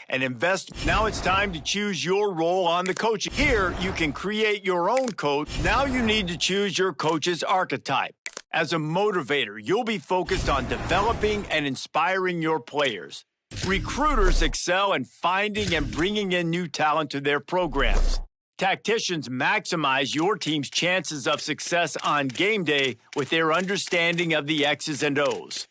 and invest. Now it's time to choose your role on the coaching. Here, you can create your own coach. Now you need to choose your coach's archetype. As a motivator, you'll be focused on developing and inspiring your players. Recruiters excel in finding and bringing in new talent to their programs. Tacticians maximize your team's chances of success on game day with their understanding of the X's and O's.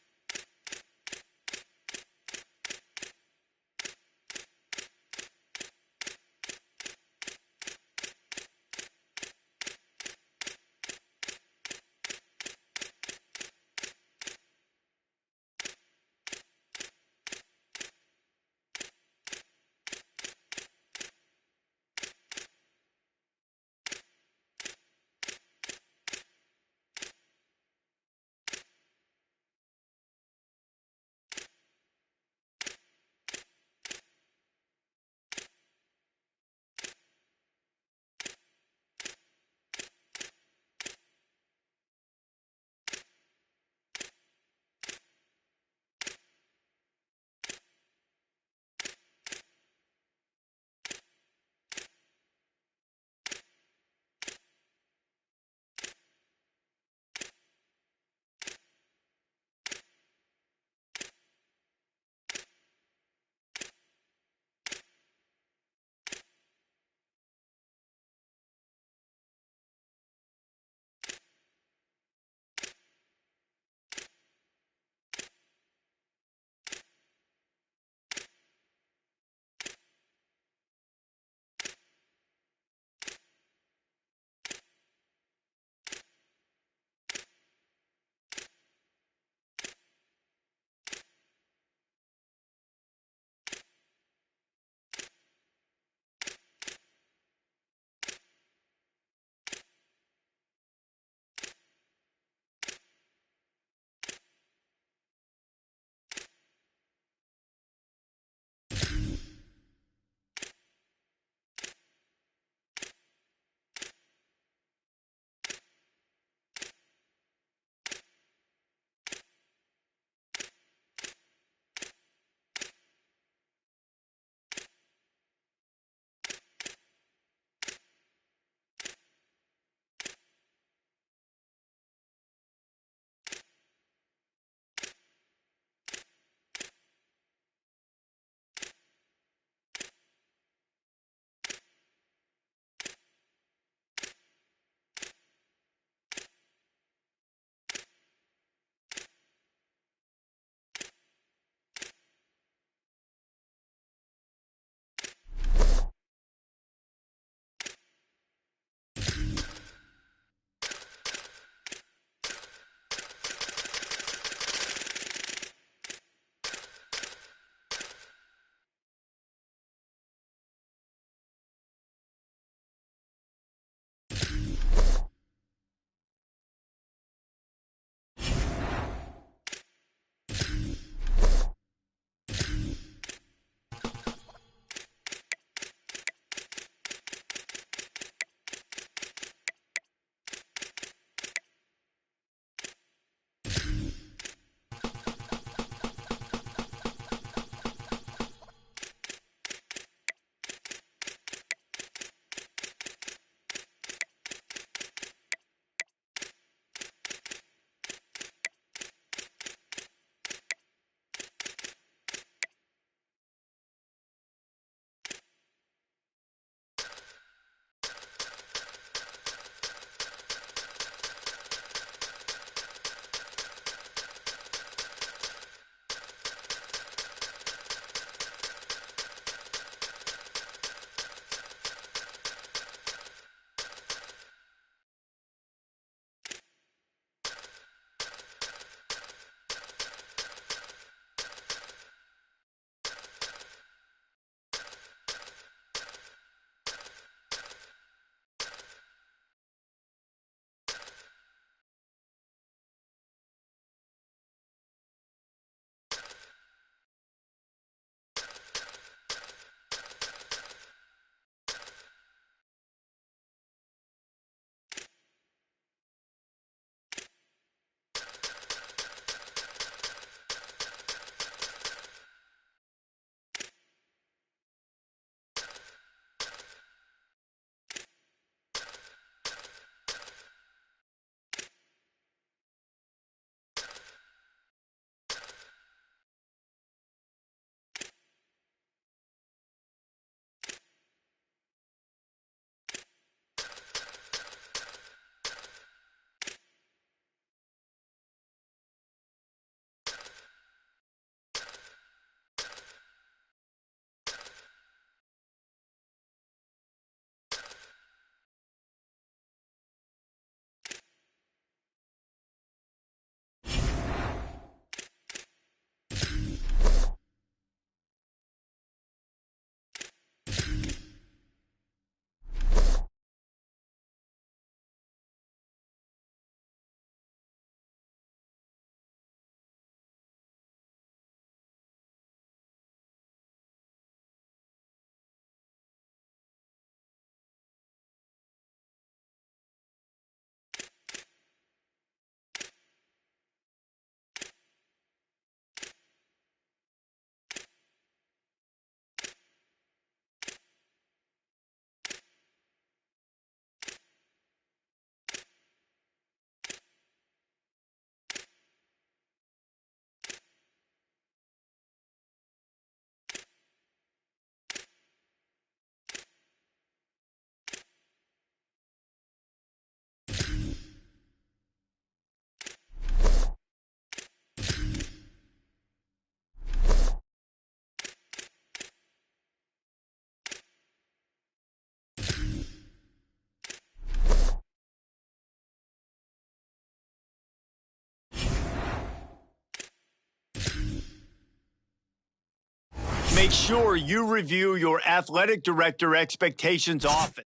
Make sure you review your athletic director expectations often.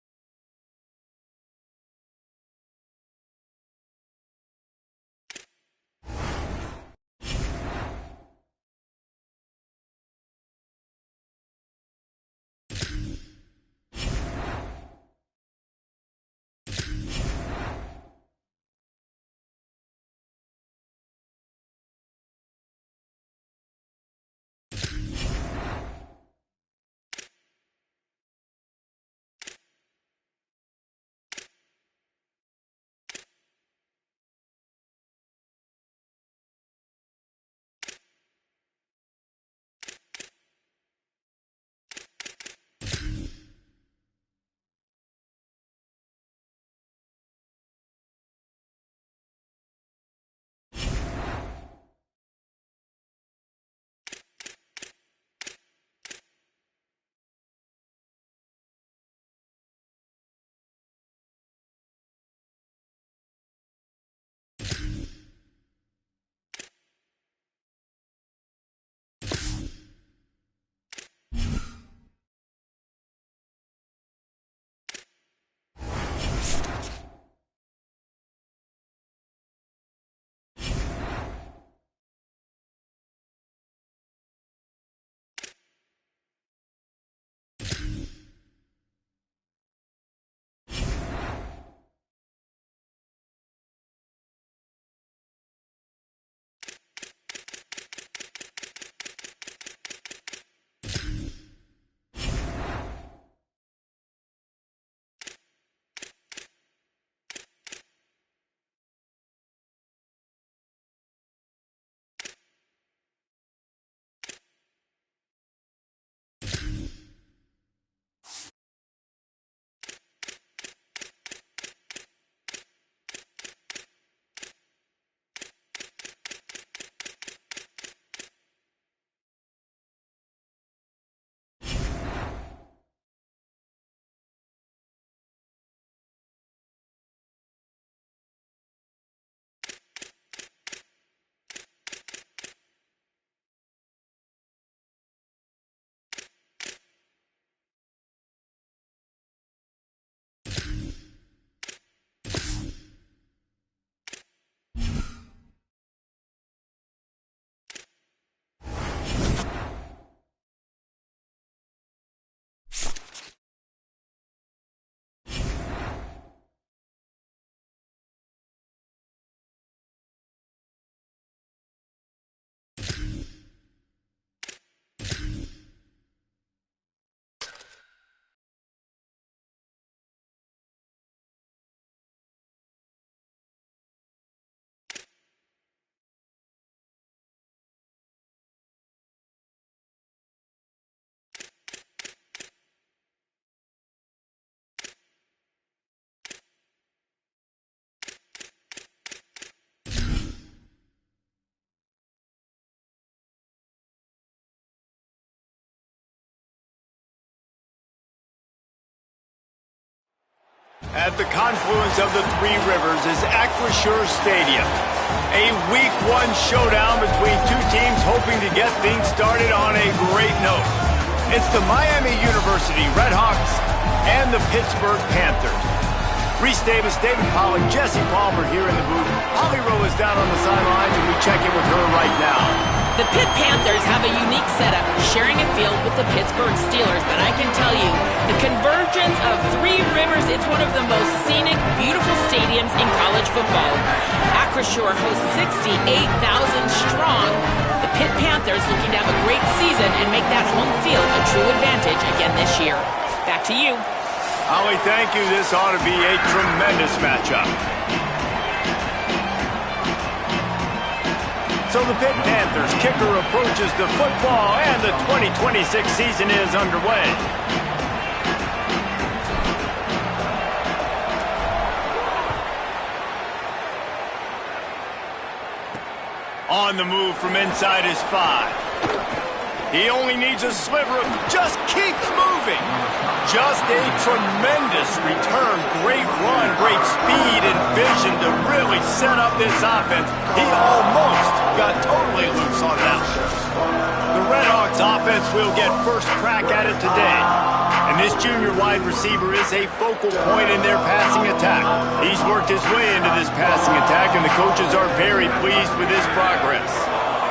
At the confluence of the Three Rivers is Acrisure Stadium. A Week 1 showdown between two teams hoping to get things started on a great note. It's the Miami University Redhawks and the Pittsburgh Panthers. Reese Davis, David Pollack, Jesse Palmer here in the booth. Holly Rowe is down on the sidelines, and we check in with her right now. The Pitt Panthers have a unique setup, sharing a field with the Pittsburgh Steelers, but I can tell you, the convergence of Three Rivers, it's one of the most scenic, beautiful stadiums in college football. Acrisure hosts 68,000 strong. The Pitt Panthers looking to have a great season and make that home field a true advantage again this year. Back to you. Holly, thank you. This ought to be a tremendous matchup. So the Pitt Panthers kicker approaches the football, and the 2026 season is underway. On the move from inside his 5. He only needs a sliver of just keeps moving. Just a tremendous return. Great run, great speed and vision to really set up this offense. He almost got totally loose on that. The Redhawks offense will get first crack at it today. And this junior wide receiver is a focal point in their passing attack. He's worked his way into this passing attack, and the coaches are very pleased with his progress.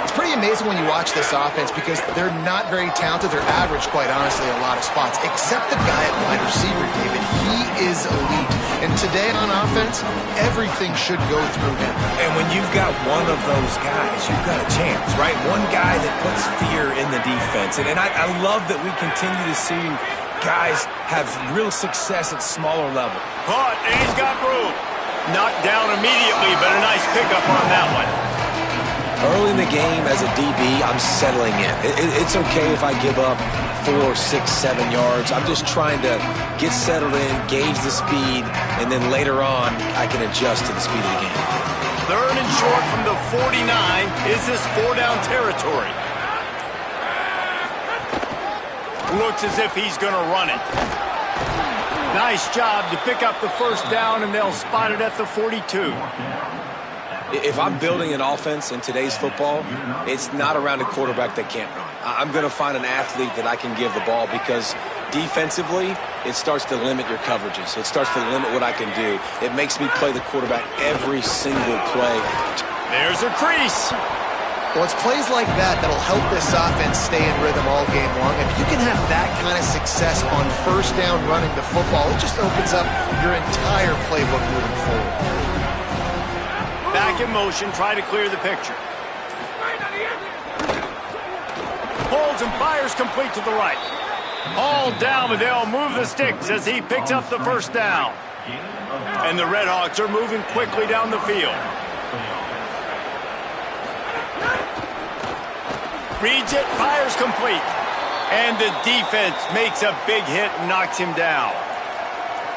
It's pretty amazing when you watch this offense because they're not very talented. They're average, quite honestly, in a lot of spots, except the guy at wide receiver, David. He is elite. And today on offense, everything should go through him. And when you've got one of those guys, you've got a chance, right? One guy that puts fear in the defense. And I love that we continue to see guys have real success at smaller level. Caught, and he's got room. Knocked down immediately, but a nice pickup on that one. Early in the game as a DB, I'm settling in. It's okay if I give up 4, 6, 7 yards. I'm just trying to get settled in, gauge the speed, and then later on, I can adjust to the speed of the game. Third and short from the 49. Is this 4-down territory? Looks as if he's going to run it. Nice job to pick up the first down, and they'll spot it at the 42. If I'm building an offense in today's football, it's not around a quarterback that can't run. I'm going to find an athlete that I can give the ball because defensively, it starts to limit your coverages. It starts to limit what I can do. It makes me play the quarterback every single play. There's a crease. Well, it's plays like that that'll help this offense stay in rhythm all game long. If you can have that kind of success on first down running the football, it just opens up your entire playbook moving forward. Back in motion, try to clear the picture. Pulls and fires complete to the right. All down, but they'll move the sticks as he picks up the first down. And the Redhawks are moving quickly down the field. Reads it, fires complete. And the defense makes a big hit and knocks him down.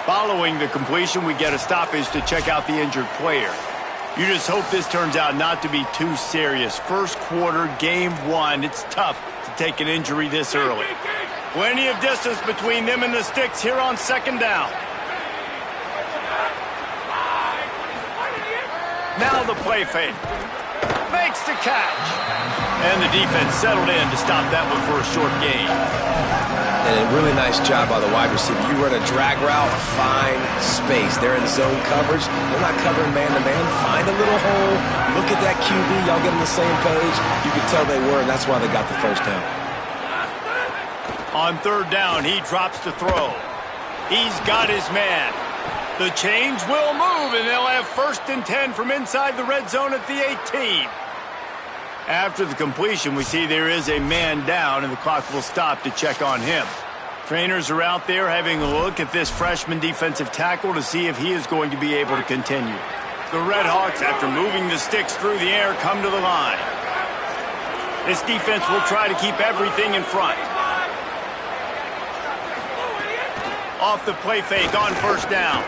Following the completion, we get a stoppage to check out the injured player. You just hope this turns out not to be too serious. First quarter, game 1. It's tough to take an injury this early. Plenty of distance between them and the sticks here on second down. Now the play fake. Makes the catch. And the defense settled in to stop that one for a short gain. And a really nice job by the wide receiver. You run a drag route, find space. They're in zone coverage. They're not covering man-to-man. Find a little hole. Look at that QB. Y'all get on the same page. You can tell they were, and that's why they got the first down. On third down, he drops to throw. He's got his man. The chains will move, and they'll have first and 10 from inside the red zone at the 18. After the completion, we see there is a man down, and the clock will stop to check on him. Trainers are out there having a look at this freshman defensive tackle to see if he is going to be able to continue. The Redhawks, after moving the sticks through the air, come to the line. This defense will try to keep everything in front. Off the play fake on first down.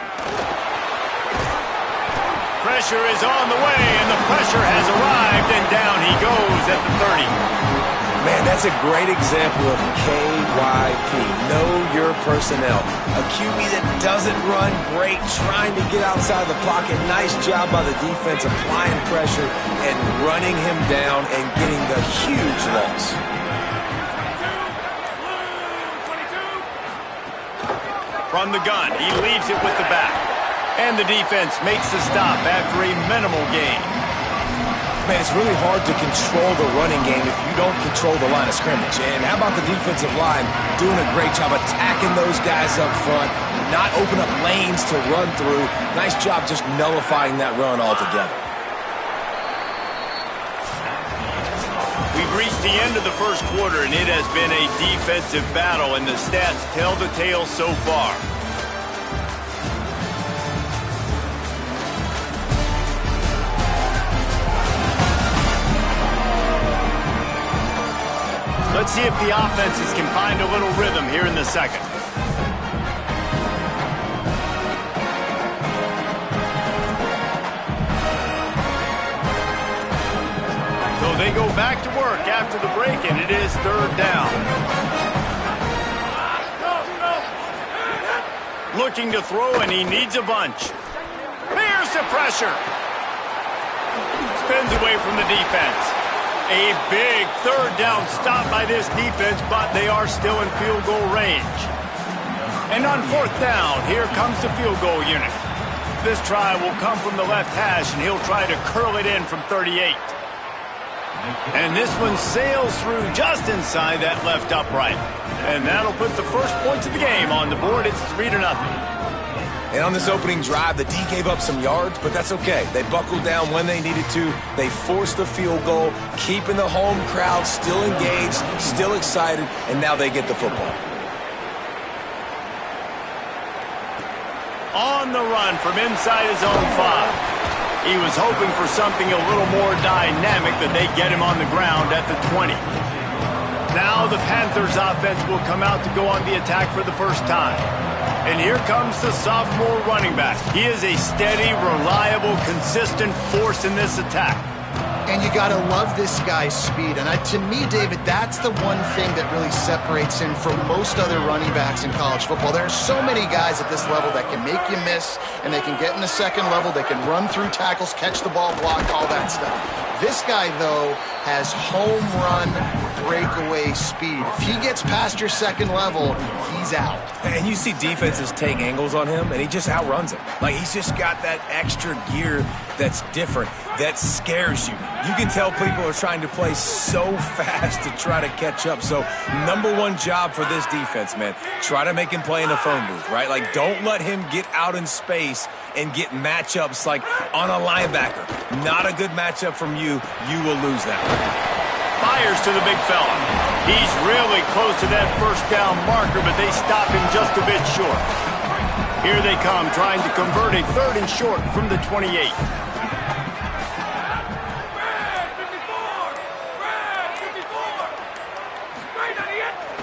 Pressure is on the way, and the pressure has arrived, and down he goes at the 30. Man, that's a great example of KYP. Know your personnel. A QB that doesn't run great, trying to get outside the pocket. Nice job by the defense applying pressure and running him down and getting the huge loss. From the gun, he leaves it with the back. And the defense makes the stop after a minimal gain. Man, it's really hard to control the running game if you don't control the line of scrimmage. And how about the defensive line doing a great job attacking those guys up front, not open up lanes to run through. Nice job just nullifying that run altogether. We've reached the end of the first quarter, and it has been a defensive battle, and the stats tell the tale so far. Let's see if the offenses can find a little rhythm here in the second. So they go back to work after the break, and it is third down. Looking to throw, and he needs a bunch. Here's the pressure. Spins away from the defense. A big third down stop by this defense, but they are still in field goal range. And on fourth down, here comes the field goal unit. This try will come from the left hash, and he'll try to curl it in from 38. And this one sails through just inside that left upright. And that'll put the first points of the game on the board. It's 3-0. And on this opening drive, the D gave up some yards, but that's okay. They buckled down when they needed to. They forced the field goal, keeping the home crowd still engaged, still excited, and now they get the football. On the run from inside his own 5. He was hoping for something a little more dynamic, but they get him on the ground at the 20. Now the Panthers offense will come out to go on the attack for the first time. And here comes the sophomore running back. He is a steady, reliable, consistent force in this attack. And you got to love this guy's speed. And to me, David, that's the one thing that really separates him from most other running backs in college football. There are so many guys at this level that can make you miss, and they can get in the second level. They can run through tackles, catch the ball, block, all that stuff. This guy, though, has home run breakaway speed. If he gets past your second level, he's out. And you see defenses take angles on him, and he just outruns them. Like, he's just got that extra gear that's different, that scares you. You can tell people are trying to play so fast to try to catch up. So, number one job for this defense, man, try to make him play in the phone booth, right? Like, don't let him get out in space and get matchups like on a linebacker. Not a good matchup from you. You will lose that one. Fires to the big fella. He's really close to that first down marker, but they stop him just a bit short. Here they come, trying to convert a 3rd and short from the 28.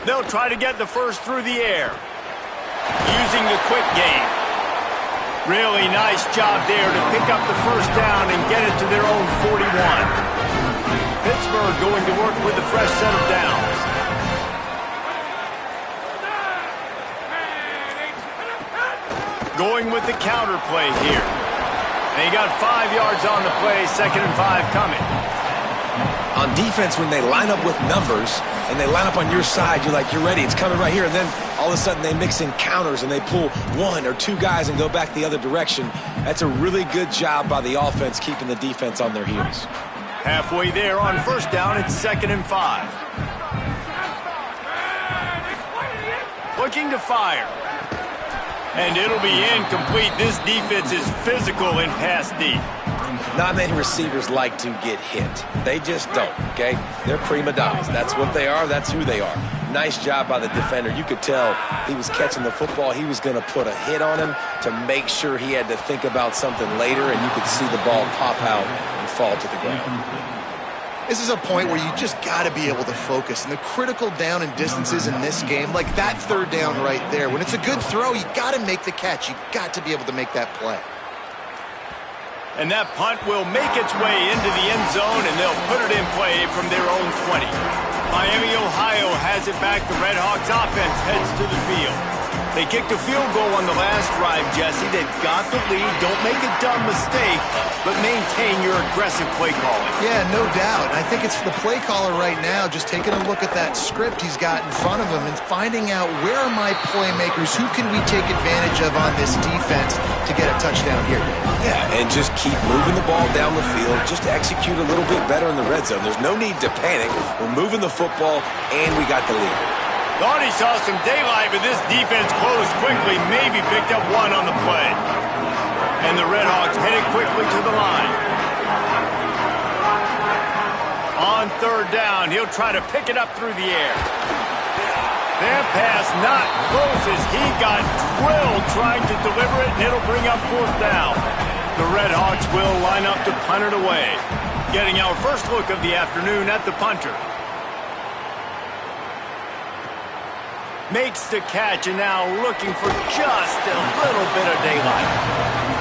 They'll try to get the first through the air, using the quick game. Really nice job there to pick up the first down and get it to their own 41. Pittsburgh going to work with a fresh set of downs. Going with the counter play here. They got 5 yards on the play, 2nd and 5 coming. On defense, when they line up with numbers and they line up on your side, you're like, you're ready, it's coming right here. And then all of a sudden they mix in counters and they pull 1 or 2 guys and go back the other direction. That's a really good job by the offense, keeping the defense on their heels. Halfway there on first down, it's 2nd and 5. Looking to fire. And it'll be incomplete. This defense is physical in pass deep. Not many receivers like to get hit. They just don't, okay? They're prima donnas. That's what they are. That's who they are. Nice job by the defender. You could tell he was catching the football. He was going to put a hit on him to make sure he had to think about something later, and you could see the ball pop out and fall to the ground. This is a point where you just got to be able to focus. And the critical down and distances in this game, like that 3rd down right there, when it's a good throw, you got to make the catch. You got to be able to make that play. And that punt will make its way into the end zone, and they'll put it in play from their own 20. Miami, Ohio has it back. The Red Hawks offense heads to the field. They kicked a field goal on the last drive, Jesse. They've got the lead. Don't make a dumb mistake, but maintain your aggressive play calling. Yeah, no doubt. I think it's the play caller right now just taking a look at that script he's got in front of him and finding out where are my playmakers, who can we take advantage of on this defense to get a touchdown here. Yeah, and just keep moving the ball down the field. Just execute a little bit better in the red zone. There's no need to panic. We're moving the football, and we got the lead. Thought he saw some daylight, but this defense closed quickly, maybe picked up 1 on the play. And the Red Hawks headed quickly to the line. On 3rd down, he'll try to pick it up through the air. That pass not close as he got drilled trying to deliver it, and it'll bring up 4th down. The Red Hawks will line up to punt it away. Getting our first look of the afternoon at the punter. Makes the catch, and now looking for just a little bit of daylight.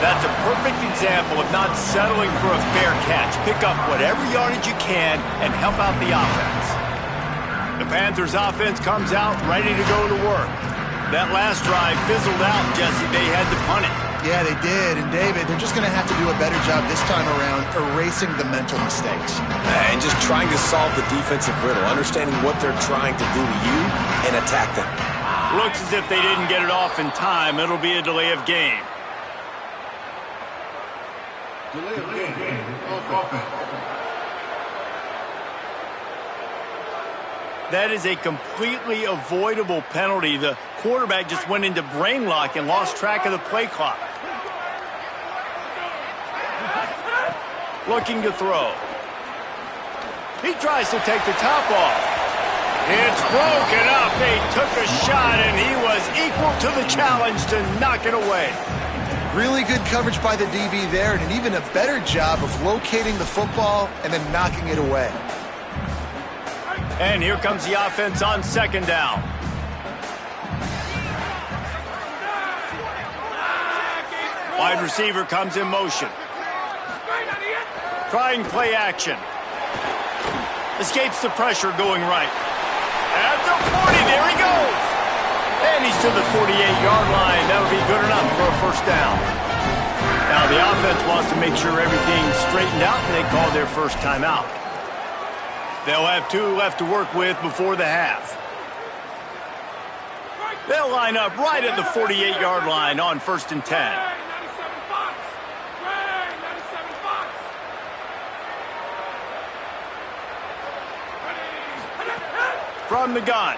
That's a perfect example of not settling for a fair catch. Pick up whatever yardage you can and help out the offense. The Panthers offense comes out ready to go to work. That last drive fizzled out, Jesse. They had to punt it. Yeah, they did. And David, they're just going to have to do a better job this time around erasing the mental mistakes. And just trying to solve the defensive riddle, understanding what they're trying to do to you and attack them. Looks as if they didn't get it off in time. It'll be a delay of game. Delay of game. Offense. That is a completely avoidable penalty. The quarterback just went into brain lock and lost track of the play clock. Looking to throw. He tries to take the top off. It's broken up. They took a shot, and he was equal to the challenge to knock it away. Really good coverage by the DB there, and an even a better job of locating the football and then knocking it away. And here comes the offense on second down. Wide receiver comes in motion. Trying play action. Escapes the pressure going right. At the 40, there he goes. And he's to the 48-yard line. That'll be good enough for a first down. Now the offense wants to make sure everything's straightened out, and they call their first timeout. They'll have 2 left to work with before the half. They'll line up right at the 48-yard line on 1st and 10. From the gun.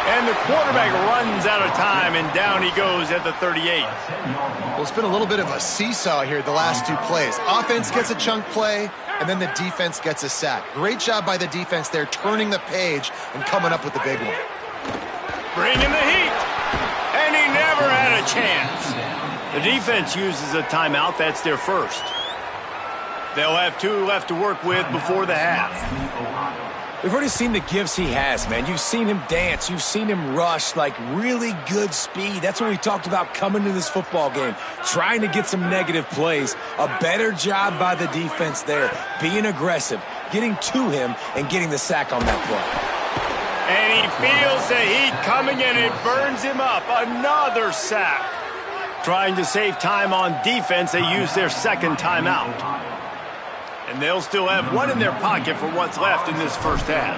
And the quarterback runs out of time, and down he goes at the 38. Well, it's been a little bit of a seesaw here the last 2 plays. Offense gets a chunk play, and then the defense gets a sack. Great job by the defense there, turning the page and coming up with the big one. Bringing the heat. And he never had a chance. The defense uses a timeout. That's their first. They'll have 2 left to work with before the half. We've already seen the gifts he has, man. You've seen him dance. You've seen him rush, like really good speed. That's what we talked about coming to this football game, trying to get some negative plays. A better job by the defense there, being aggressive, getting to him, and getting the sack on that play. And he feels the heat coming, and it burns him up. Another sack. Trying to save time on defense, they use their second timeout. And they'll still have 1 in their pocket for what's left in this first half.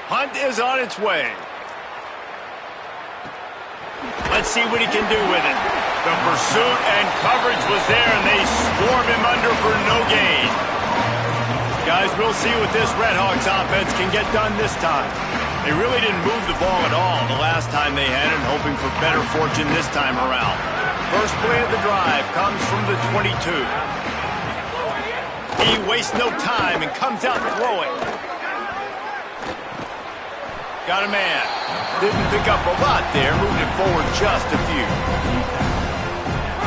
Hunt is on its way. Let's see what he can do with it. The pursuit and coverage was there, and they swarm him under for no gain. Guys, we'll see what this Redhawks offense can get done this time. They really didn't move the ball at all the last time they had it, hoping for better fortune this time around. First play of the drive comes from the 22. He wastes no time and comes out throwing. Got a man. Didn't pick up a lot there, moved it forward just a few.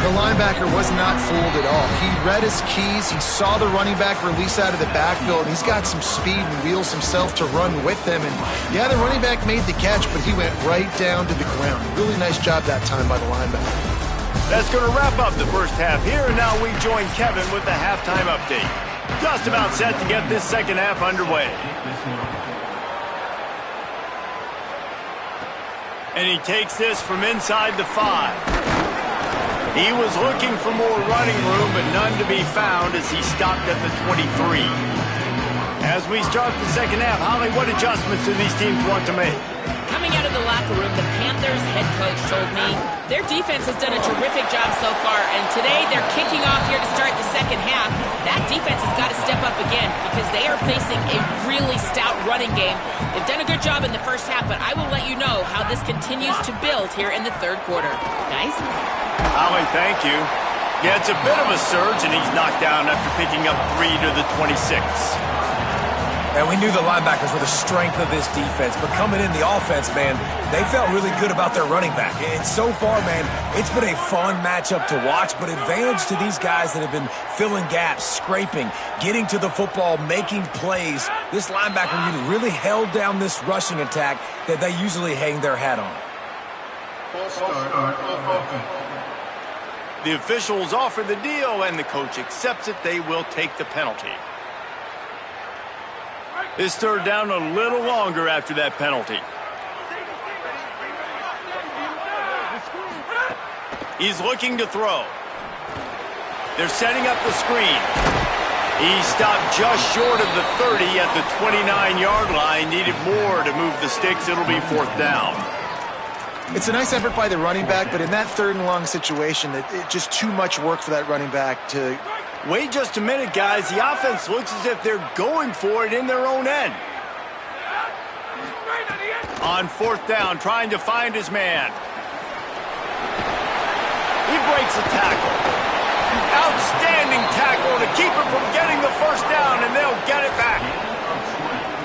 The linebacker was not fooled at all. He read his keys. He saw the running back release out of the backfield. He's got some speed and wheels himself to run with them. And yeah, the running back made the catch, but he went right down to the ground. Really nice job that time by the linebacker. That's going to wrap up the first half here, and now we join Kevin with the halftime update. Just about set to get this second half underway. And he takes this from inside the 5. He was looking for more running room, but none to be found as he stopped at the 23. As we start the second half, Holly, what adjustments do these teams want to make? Coming out of the locker room, the Panthers head coach told me their defense has done a terrific job so far, and today they're kicking off here to start the second half. That defense has got to step up again because they are facing a really stout running game. They've done a good job in the first half, but I will let you know how this continues to build here in the third quarter. Guys? Holly, thank you. Yeah, it's a bit of a surge, and he's knocked down after picking up 3 to the 26. And we knew the linebackers were the strength of this defense, but coming in the offense, man, they felt really good about their running back. And so far, man, it's been a fun matchup to watch, but advantage to these guys that have been filling gaps, scraping, getting to the football, making plays. This linebacker unit really held down this rushing attack that they usually hang their hat on. The officials offer the deal, and the coach accepts it. They will take the penalty. This third down a little longer after that penalty. He's looking to throw. They're setting up the screen. He stopped just short of the 30 at the 29-yard line. Needed more to move the sticks. It'll be 4th down. It's a nice effort by the running back, but in that 3rd and long situation, it's just too much work for that running back to... Wait just a minute, guys. The offense looks as if they're going for it in their own end. On 4th down, trying to find his man. He breaks a tackle. Outstanding tackle to keep him from getting the 1st down, and they'll get it back.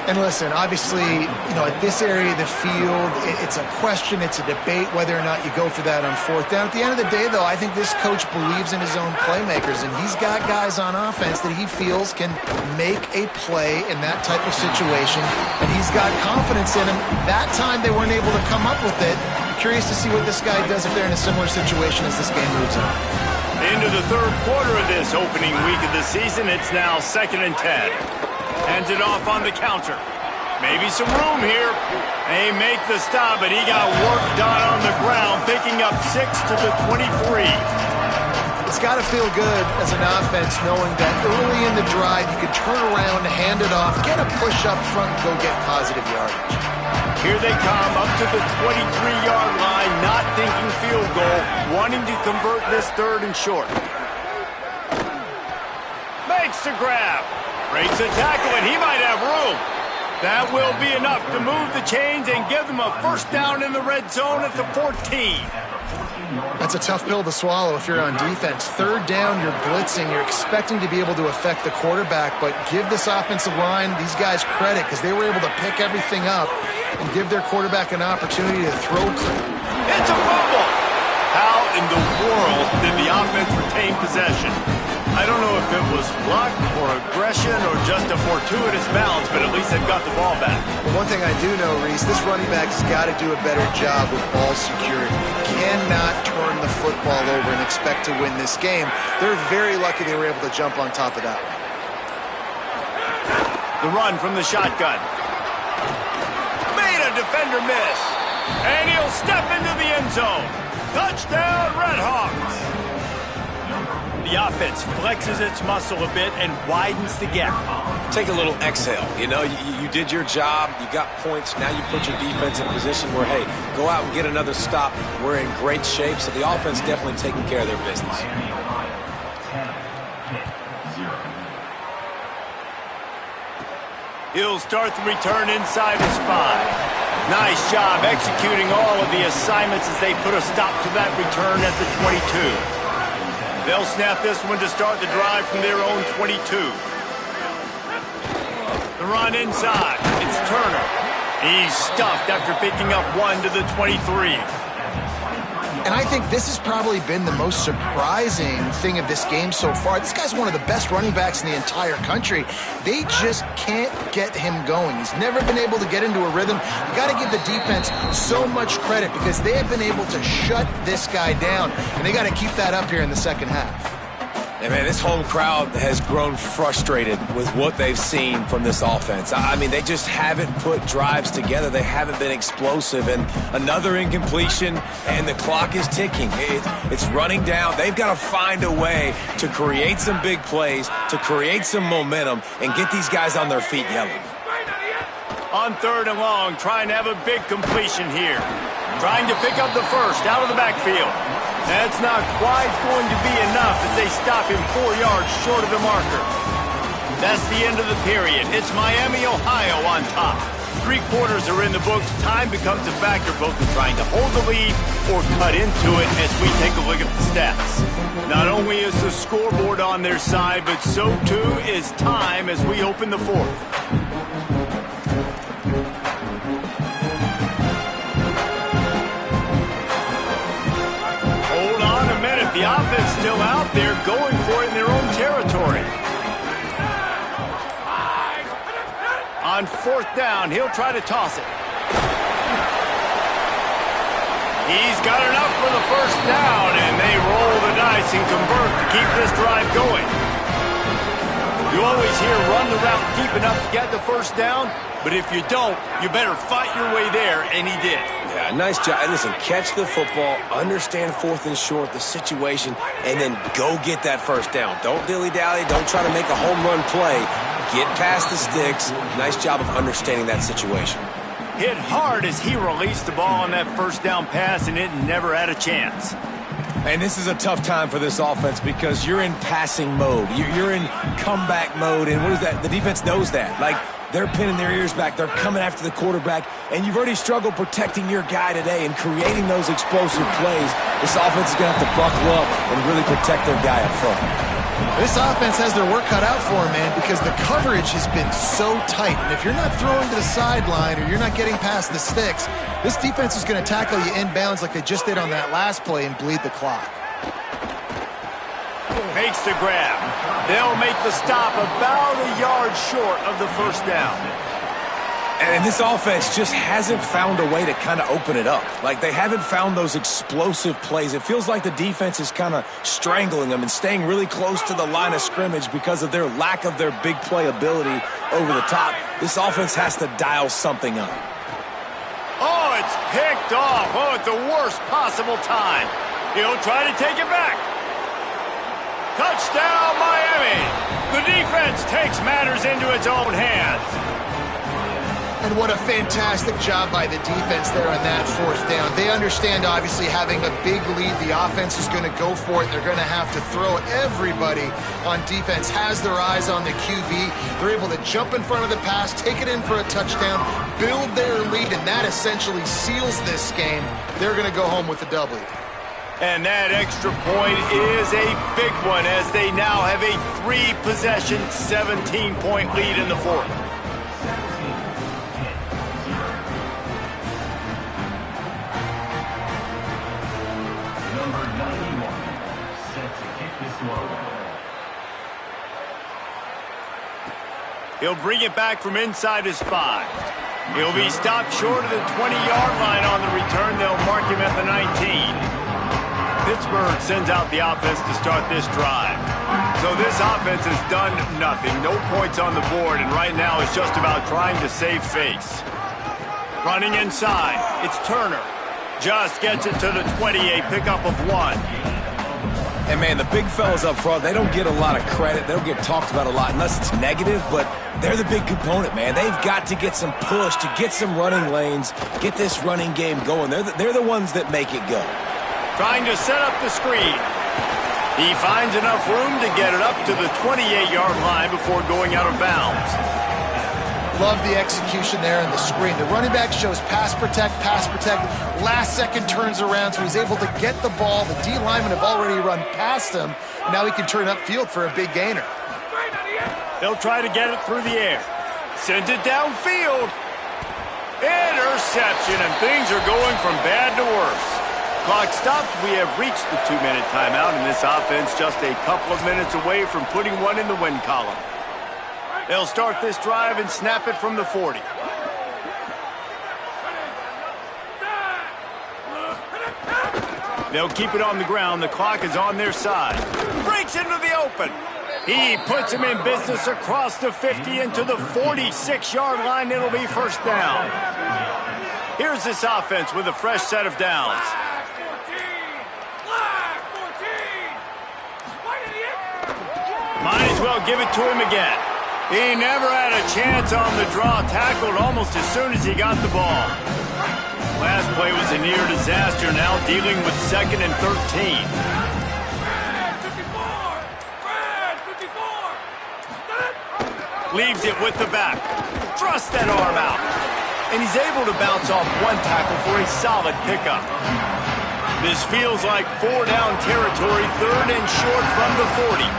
And listen, obviously, at this area of the field, it's a question, it's a debate whether or not you go for that on 4th down. At the end of the day, though, I think this coach believes in his own playmakers, and he's got guys on offense that he feels can make a play in that type of situation, and he's got confidence in him. That time, they weren't able to come up with it. I'm curious to see what this guy does if they're in a similar situation as this game moves on. Into the 3rd quarter of this opening week of the season, it's now 2nd and 10. Hands it off on the counter. Maybe some room here. They make the stop, but he got work done on the ground, picking up 6 to the 23. It's got to feel good as an offense knowing that early in the drive you could turn around, hand it off, get a push up front, and go get positive yardage. Here they come up to the 23-yard line, not thinking field goal, wanting to convert this 3rd and short. Makes the grab. Breaks a tackle, and he might have room. That will be enough to move the chains and give them a 1st down in the red zone at the 14. That's a tough pill to swallow if you're on defense. 3rd down, you're blitzing. You're expecting to be able to affect the quarterback, but give this offensive line, these guys, credit because they were able to pick everything up and give their quarterback an opportunity to throw. It's a fumble. How in the world did the offense retain possession? I don't know if it was luck or aggression or just a fortuitous bounce, but at least they've got the ball back. Well, one thing I do know, Reese, this running back has got to do a better job with ball security. Cannot turn the football over and expect to win this game. They're very lucky they were able to jump on top of that one. The run from the shotgun. Made a defender miss. And he'll step into the end zone. Touchdown, Redhawks. The offense flexes its muscle a bit and widens the gap. Take a little exhale. You did your job. You got points. Now you put your defense in a position where, hey, go out and get another stop. We're in great shape, so the offense definitely taking care of their business. He'll start the return inside his 5. Nice job executing all of the assignments as they put a stop to that return at the 22. They'll snap this one to start the drive from their own 22. The run inside. It's Turner. He's stuffed after picking up 1 to the 23. And I think this has probably been the most surprising thing of this game so far. This guy's one of the best running backs in the entire country. They just can't get him going. He's never been able to get into a rhythm. You got to give the defense so much credit because they have been able to shut this guy down, and they got to keep that up here in the 2nd half. And man, this home crowd has grown frustrated with what they've seen from this offense. I mean, they just haven't put drives together. They haven't been explosive. And another incompletion, and the clock is ticking. It's running down. They've got to find a way to create some big plays, to create some momentum, and get these guys on their feet yelling. On 3rd and long, trying to have a big completion here. Trying to pick up the 1st out of the backfield. That's not quite going to be enough as they stop him 4 yards short of the marker. That's the end of the period. It's Miami, Ohio on top. 3 quarters are in the books. Time becomes a factor both in trying to hold the lead or cut into it as we take a look at the stats. Not only is the scoreboard on their side, but so too is time as we open the 4th. The offense still out there going for it in their own territory. On 4th down, he'll try to toss it. He's got enough for the 1st down, and they roll the dice and convert to keep this drive going. You always hear run the route deep enough to get the 1st down, but if you don't, you better fight your way there, and he did. Yeah, Yeah, nice job. And listen, catch the football, understand 4th and short, the situation, and then go get that first down. Don't dilly-dally. Don't try to make a home run play. Get past the sticks. Nice job of understanding that situation. Hit hard as he released the ball on that first down pass, and it never had a chance. And this is a tough time for this offense because you're in passing mode. You're in comeback mode, and what is that? The defense knows that. Like, they're pinning their ears back. They're coming after the quarterback, and you've already struggled protecting your guy today and creating those explosive plays. This offense is going to have to buckle up and really protect their guy up front. This offense has their work cut out for them, man, because the coverage has been so tight. And if you're not throwing to the sideline or you're not getting past the sticks, this defense is going to tackle you inbounds like they just did on that last play and bleed the clock. Makes the grab. They'll make the stop about a yard short of the first down. And this offense just hasn't found a way to kind of open it up. Like, they haven't found those explosive plays. It feels like the defense is kind of strangling them and staying really close to the line of scrimmage because of their lack of their big play ability over the top. This offense has to dial something up. Oh, it's picked off. Oh, at the worst possible time. He'll try to take it back. Touchdown, Miami. The defense takes matters into its own hands. And what a fantastic job by the defense there on that 4th down. They understand, obviously, having a big lead. The offense is going to go for it. They're going to have to throw it. Everybody on defense has their eyes on the QB. They're able to jump in front of the pass, take it in for a touchdown, build their lead, and that essentially seals this game. They're going to go home with the W. And that extra point is a big one as they now have a 3-possession, 17-point lead in the 4th. He'll bring it back from inside his 5. He'll be stopped short of the 20-yard line on the return. They'll mark him at the 19. Pittsburgh sends out the offense to start this drive. So this offense has done nothing. No points on the board, and right now it's just about trying to save face. Running inside, it's Turner. Just gets it to the 28, pickup of 1. And, man, the big fellas up front, they don't get a lot of credit. They don't get talked about a lot unless it's negative, but they're the big component, man. They've got to get some push, to get some running lanes, get this running game going. They're the ones that make it go. Trying to set up the screen. He finds enough room to get it up to the 28-yard line before going out of bounds. Love the execution there in the screen. The running back shows pass protect. Last second turns around, so he's able to get the ball. The D linemen have already run past him. Now he can turn upfield for a big gainer. They'll try to get it through the air. Sends it downfield. Interception, and things are going from bad to worse. Clock stops. We have reached the 2-minute timeout, and this offense just a couple of minutes away from putting one in the win column. They'll start this drive and snap it from the 40. They'll keep it on the ground. The clock is on their side. Breaks into the open. He puts him in business across the 50 into the 46-yard line. It'll be first down. Here's this offense with a fresh set of downs. Might as well give it to him again. He never had a chance on the draw. Tackled almost as soon as he got the ball. Last play was a near disaster. Now dealing with 2nd and 13. Leaves it with the back. Thrusts that arm out. And he's able to bounce off one tackle for a solid pickup. This feels like 4-down territory. 3rd and short from the 40.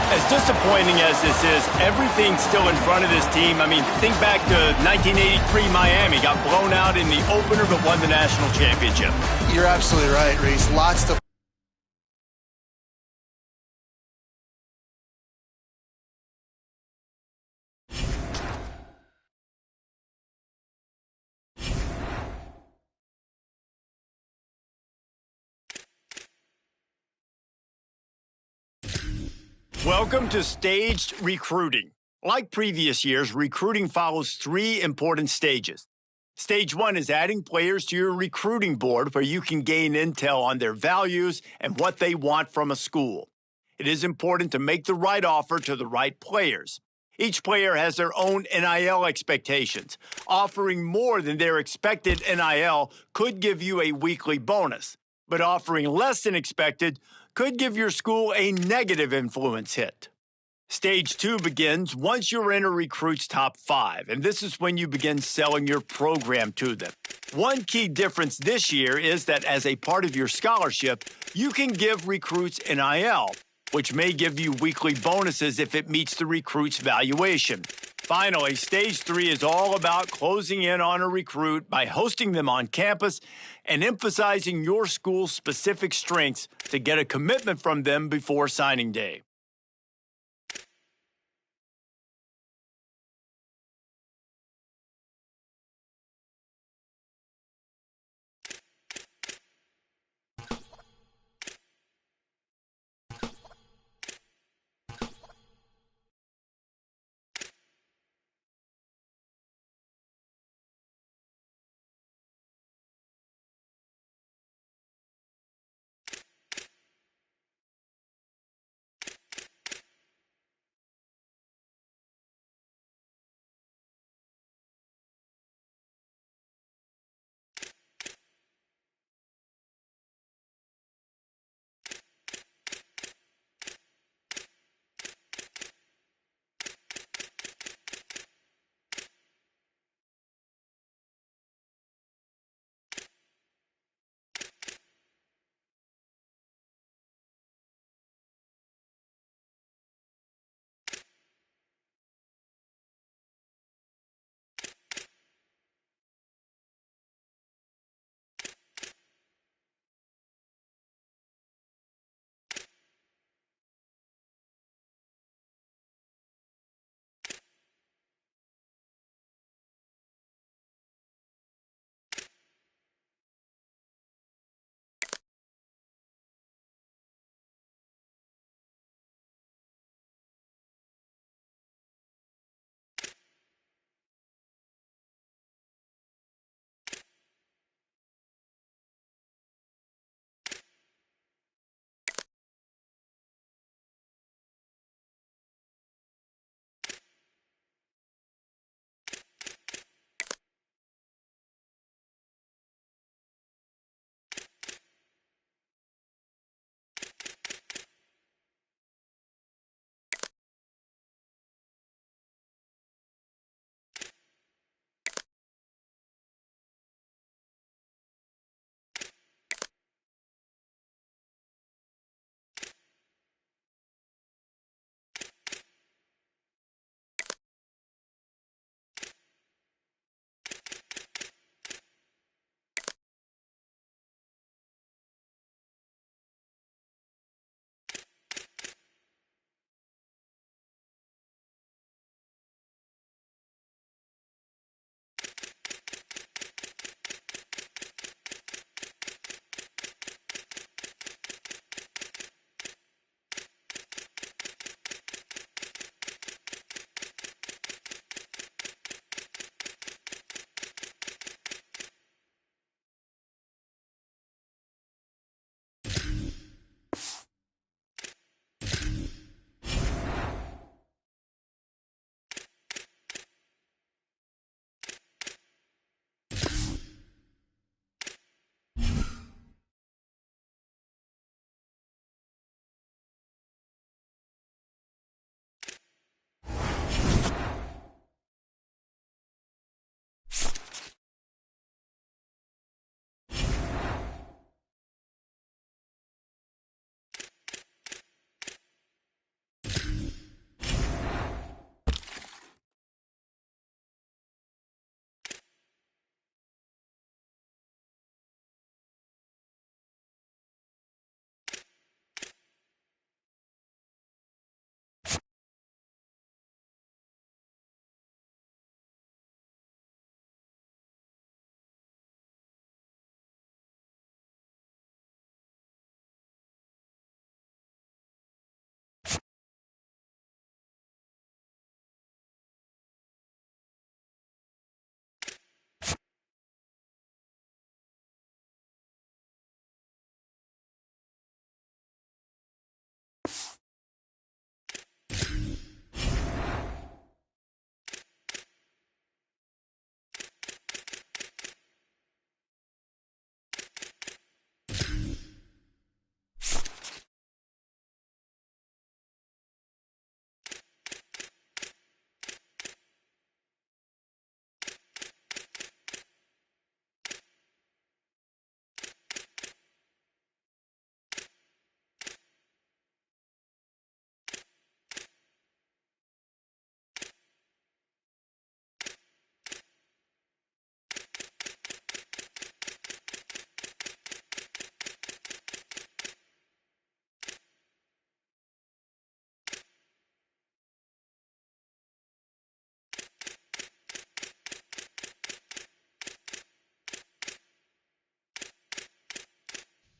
As disappointing as this is, everything's still in front of this team. I mean, think back to 1983 Miami. Got blown out in the opener but won the national championship. You're absolutely right, Reese. Lots to Welcome to Staged Recruiting. Like previous years, recruiting follows 3 important stages. Stage 1 is adding players to your recruiting board where you can gain intel on their values and what they want from a school. It is important to make the right offer to the right players. Each player has their own NIL expectations. Offering more than their expected NIL could give you a weekly bonus, but offering less than expected could give your school a negative influence hit. Stage 2 begins once you're in a recruit's top 5, and this is when you begin selling your program to them. One key difference this year is that as a part of your scholarship, you can give recruits NIL, which may give you weekly bonuses if it meets the recruit's valuation. Finally, Stage 3 is all about closing in on a recruit by hosting them on campus and emphasizing your school's specific strengths to get a commitment from them before signing day.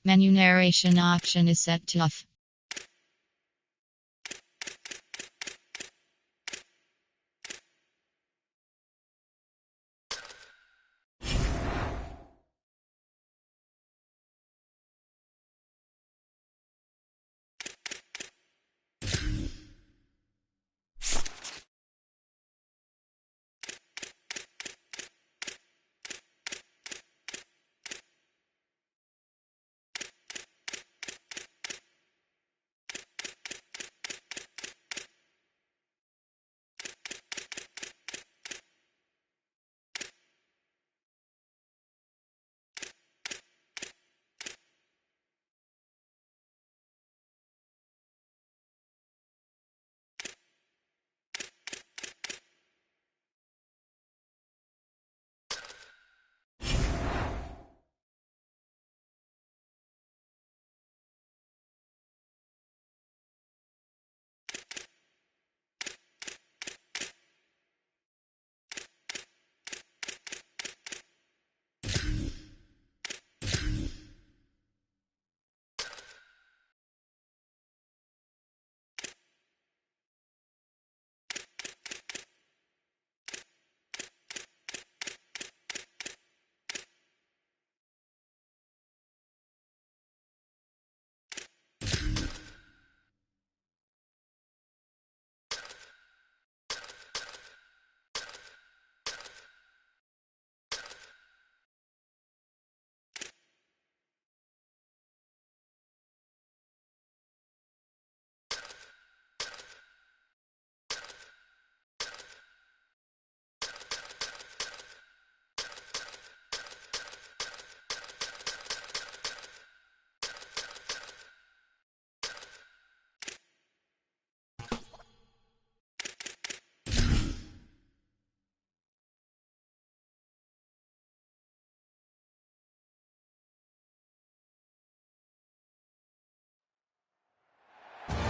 Menu narration option is set to off.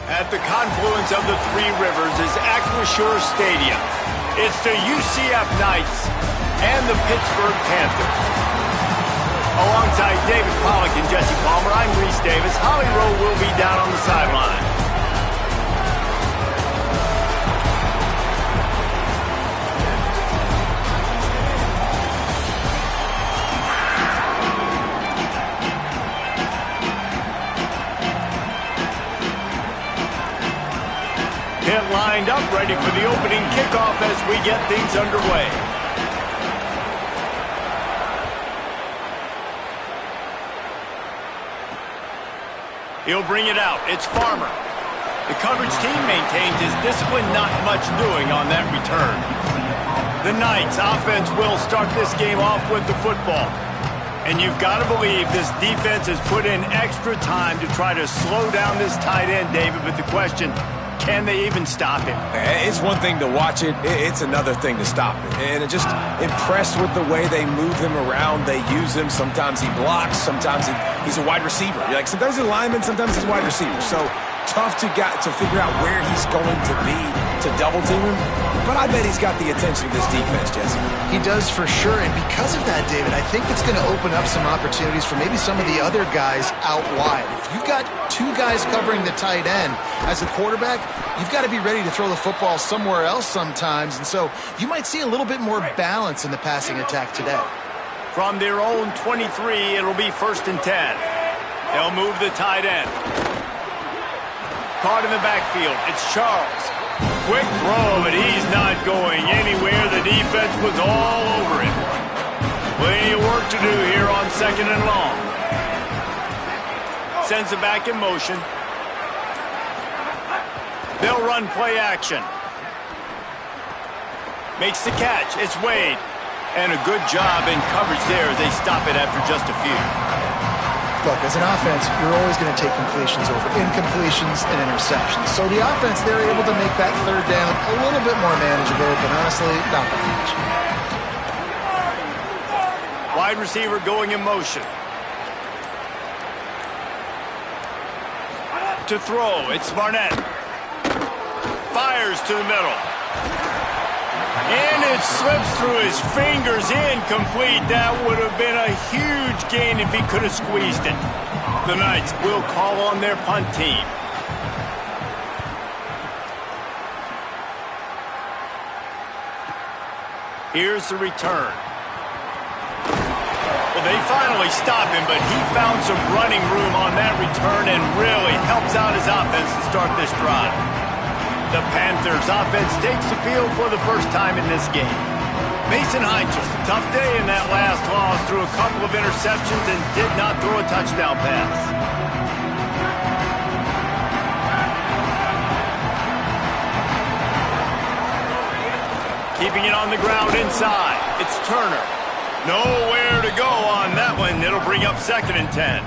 At the confluence of the three rivers is Acrisure Stadium. It's the UCF Knights and the Pittsburgh Panthers. Alongside David Pollack and Jesse Palmer, I'm Reese Davis. Holly Rowe will be down on the sideline. Pitt lined up, ready for the opening kickoff as we get things underway. He'll bring it out. It's Farmer. The coverage team maintains his discipline, not much doing on that return. The Knights offense will start this game off with the football. And you've got to believe this defense has put in extra time to try to slow down this tight end, David, but the question, can they even stop him? It's one thing to watch it. It's another thing to stop it. And I'm just impressed with the way they move him around. They use him. Sometimes he blocks. Sometimes he's a wide receiver. Like sometimes he's a lineman. Sometimes he's a wide receiver. So tough to figure out where he's going to be to double team him. But I bet he's got the attention of this defense, Jesse. He does for sure, and because of that, David, I think it's going to open up some opportunities for maybe some of the other guys out wide. If you've got two guys covering the tight end as a quarterback, you've got to be ready to throw the football somewhere else sometimes, and so you might see a little bit more balance in the passing attack today. From their own 23, it'll be 1st and 10. They'll move the tight end. Caught in the backfield, it's Charles. Quick throw, but he's not going anywhere. The defense was all over him. Plenty of work to do here on 2nd and long. Sends it back in motion. They'll run play action. Makes the catch. It's Wade. And a good job in coverage there as they stop it after just a few. Look, as an offense, you're always going to take completions over incompletions and interceptions. So the offense, they're able to make that 3rd down a little bit more manageable, but honestly, not that much. Wide receiver going in motion. To throw, it's Barnett. Fires to the middle. And it slips through his fingers, incomplete. That would have been a huge gain if he could have squeezed it. The Knights will call on their punt team. Here's the return. Well, they finally stopped him, but he found some running room on that return and really helps out his offense to start this drive. The Panthers offense takes the field for the first time in this game. Mason Heinzel, tough day in that last loss, threw a couple of interceptions and did not throw a touchdown pass. Keeping it on the ground inside. It's Turner. Nowhere to go on that one. It'll bring up 2nd and 10.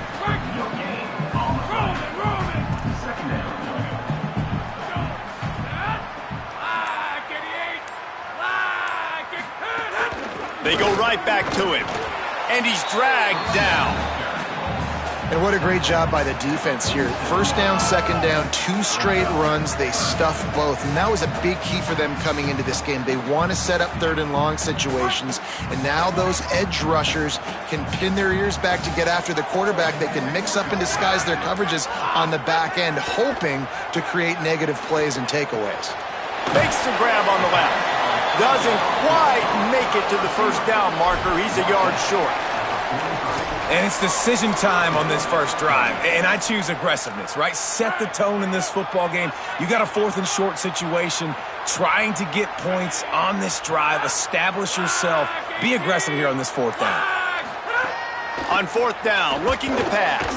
They go right back to him. And he's dragged down. And what a great job by the defense here. 1st down, 2nd down, 2 straight runs. They stuffed both. And that was a big key for them coming into this game. They want to set up 3rd and long situations. And now those edge rushers can pin their ears back to get after the quarterback. They can mix up and disguise their coverages on the back end, hoping to create negative plays and takeaways. Makes the grab on the left. Doesn't quite make it to the 1st down marker. He's a yard short. And it's decision time on this first drive. And I choose aggressiveness, right? Set the tone in this football game. You got a 4th and short situation. Trying to get points on this drive. Establish yourself. Be aggressive here on this 4th down. On 4th down, looking to pass.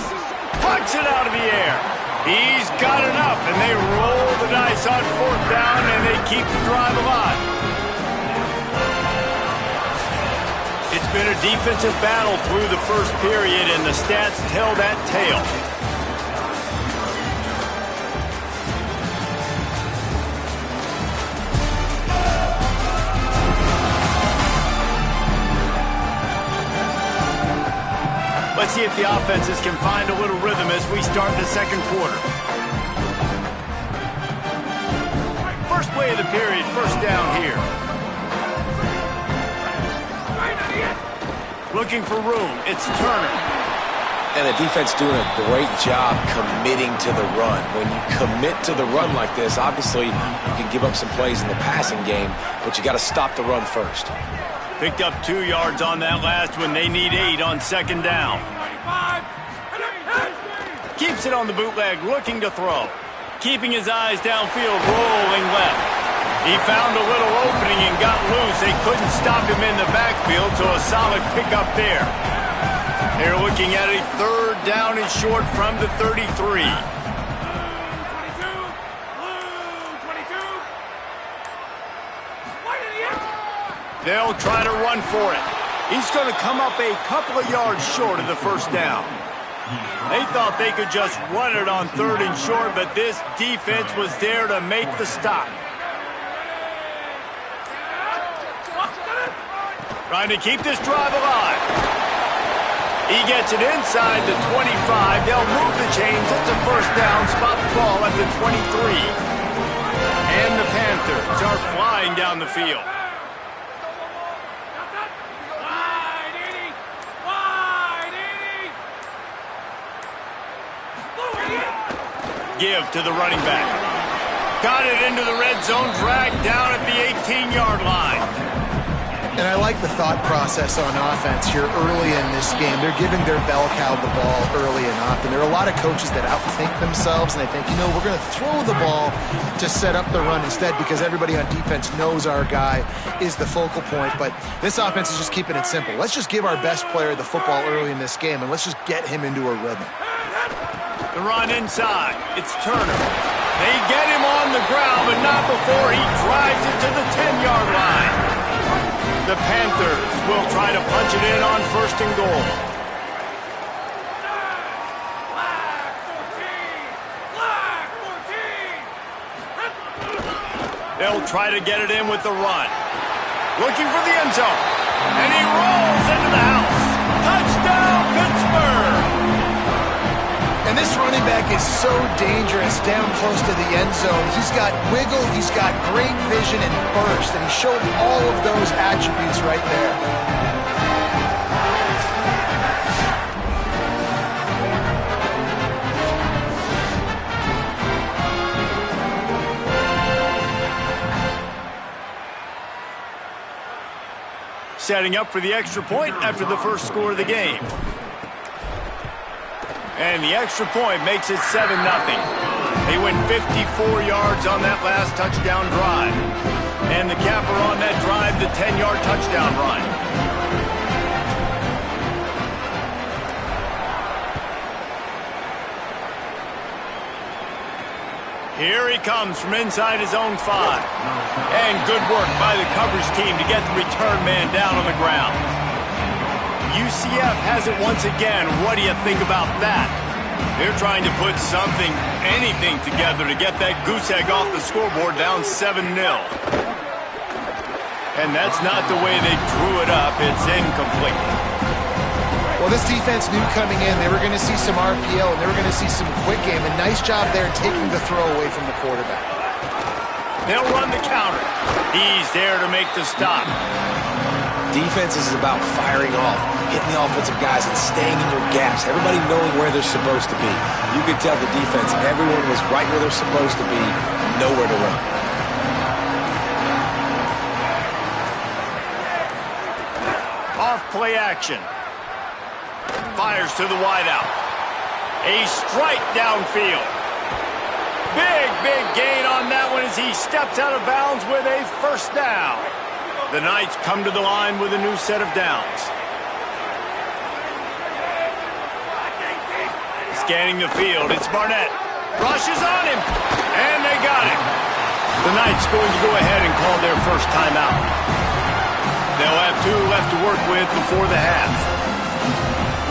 Pucks it out of the air. He's got enough, and they roll the dice on 4th down, and they keep the drive alive. It's been a defensive battle through the first period, and the stats tell that tale. Let's see if the offenses can find a little rhythm as we start the 2nd quarter. First play of the period, 1st down here. Looking for room, it's Turner. And the defense doing a great job committing to the run. When you commit to the run like this, obviously you can give up some plays in the passing game, but you got to stop the run first. Picked up 2 yards on that last one. They need 8 on 2nd down. Keeps it on the bootleg, looking to throw. Keeping his eyes downfield, rolling left. He found a little opening and got loose. They couldn't stop him in the backfield, so a solid pickup there. They're looking at a 3rd down and short from the 33. They'll try to run for it. He's going to come up a couple of yards short of the 1st down. They thought they could just run it on 3rd and short, but this defense was there to make the stop. Trying to keep this drive alive. He gets it inside the 25. They'll move the chains. It's a 1st down. Spot the ball at the 23. And the Panthers are flying down the field. Give to the running back. Got it into the red zone. Dragged down at the 18-yard line. And I like the thought process on offense here early in this game. They're giving their bell cow the ball early and often. There are a lot of coaches that outthink themselves, and they think, you know, we're going to throw the ball to set up the run instead because everybody on defense knows our guy is the focal point. But this offense is just keeping it simple. Let's just give our best player the football early in this game, and let's just get him into a rhythm. The run inside. It's Turner. They get him on the ground, but not before he drives it to the 10-yard line. The Panthers will try to punch it in on 1st and goal. They'll try to get it in with the run. Looking for the end zone. And he rolls into the house. Touchdown, Pittsburgh! And this running back is so dangerous down close to the end zone. He's got wiggle, he's got great vision and burst, and he showed all of those attributes right there. setting up for the extra point after the first score of the game. And the extra point makes it 7-0. They went 54 yards on that last touchdown drive. And the capper on that drive, the 10-yard touchdown run. Here he comes from inside his own 5. And good work by the coverage team to get the return man down on the ground. UCF has it once again. What do you think about that? They're trying to put something, anything together to get that goose egg off the scoreboard down 7-0. And that's not the way they drew it up. It's incomplete. Well, this defense knew coming in they were going to see some RPO and they were going to see some quick game. A nice job there taking the throw away from the quarterback. They'll run the counter. He's there to make the stop. Defense is about firing off, hitting the offensive guys and staying in your gaps. Everybody knowing where they're supposed to be. You could tell the defense, everyone was right where they're supposed to be, nowhere to run. Off play action. Fires to the wideout. A strike downfield. Big gain on that one as he steps out of bounds with a first down. The Knights come to the line with a new set of downs. Scanning the field, it's Barnett. Rushes on him, and they got him. The Knights going to go ahead and call their first timeout. They'll have 2 left to work with before the half.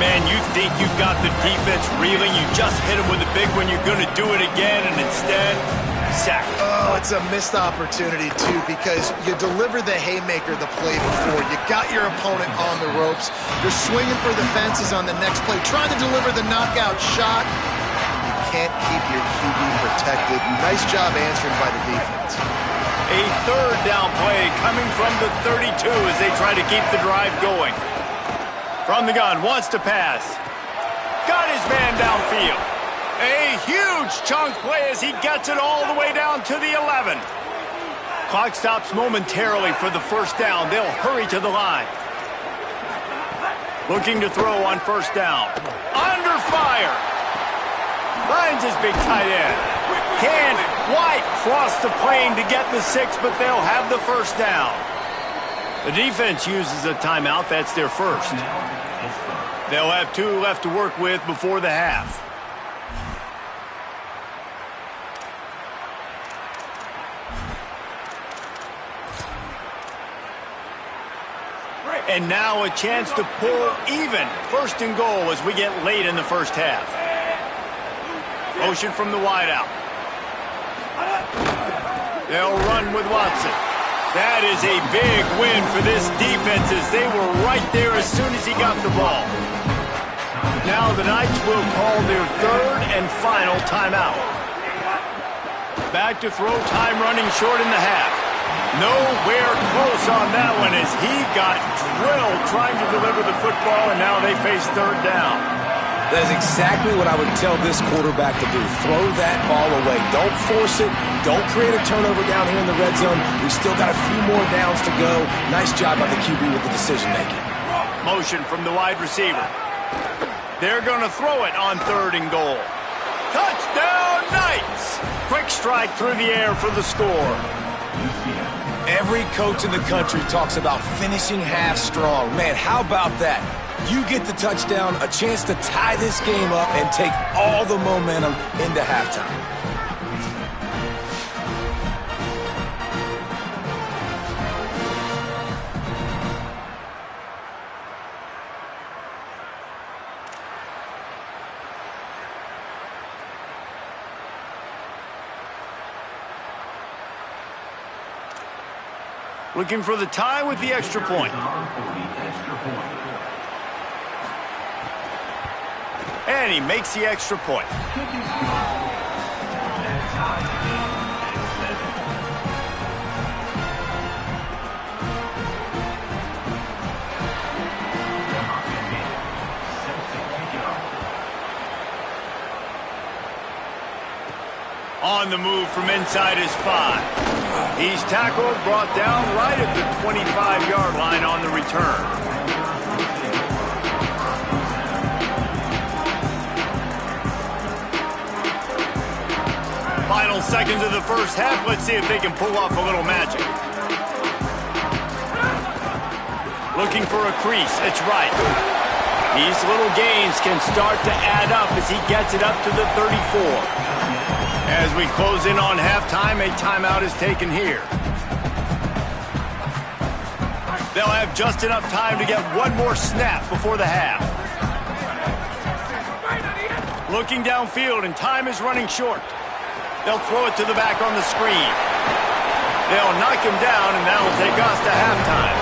Man, you think you've got the defense reeling. You just hit them with a big one. You're going to do it again, and instead, sack. Oh, it's a missed opportunity, too, because you deliver the haymaker the play before. You got your opponent on the ropes. You're swinging for the fences on the next play, trying to deliver the knockout shot. You can't keep your QB protected. Nice job answering by the defense. A third down play coming from the 32 as they try to keep the drive going. From the gun, wants to pass. Got his man downfield. A huge chunk play as he gets it all the way down to the 11. Clock stops momentarily for the first down. They'll hurry to the line. Looking to throw on first down. Under fire. Finds his big tight end. Can't quite cross the plane to get the 6, but they'll have the first down. The defense uses a timeout. That's their first. They'll have 2 left to work with before the half. And now a chance to pull even. First and goal as we get late in the first half. Motion from the wideout. They'll run with Watson. That is a big win for this defense as they were right there as soon as he got the ball. Now the Knights will call their third and final timeout. Back to throw, time running short in the half. Nowhere close on that one as he got drilled trying to deliver the football, and now they face third down. That is exactly what I would tell this quarterback to do. Throw that ball away. Don't force it. Don't create a turnover down here in the red zone. We've still got a few more downs to go. Nice job by the QB with the decision-making. Motion from the wide receiver. They're going to throw it on third and goal. Touchdown, Knights! Quick strike through the air for the score. Every coach in the country talks about finishing half strong. Man, how about that? You get the touchdown, a chance to tie this game up and take all the momentum into halftime. Looking for the tie with the extra point. And he makes the extra point. On the move from inside his 5. He's tackled, brought down right at the 25-yard line on the return. Final seconds of the first half. Let's see if they can pull off a little magic. Looking for a crease. It's right. These little gains can start to add up as he gets it up to the 34. As we close in on halftime, a timeout is taken here. They'll have just enough time to get one more snap before the half. Looking downfield, and time is running short. They'll throw it to the back on the screen. They'll knock him down, and that'll take us to halftime.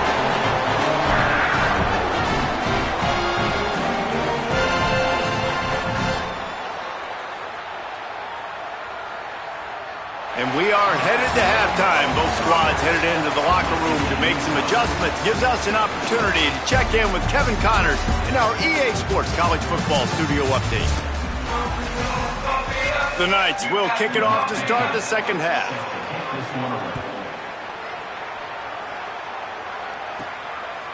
And we are headed to halftime. Both squads headed into the locker room to make some adjustments. Gives us an opportunity to check in with Kevin Connors in our EA Sports College Football Studio Update. The Knights will kick it off to start the second half.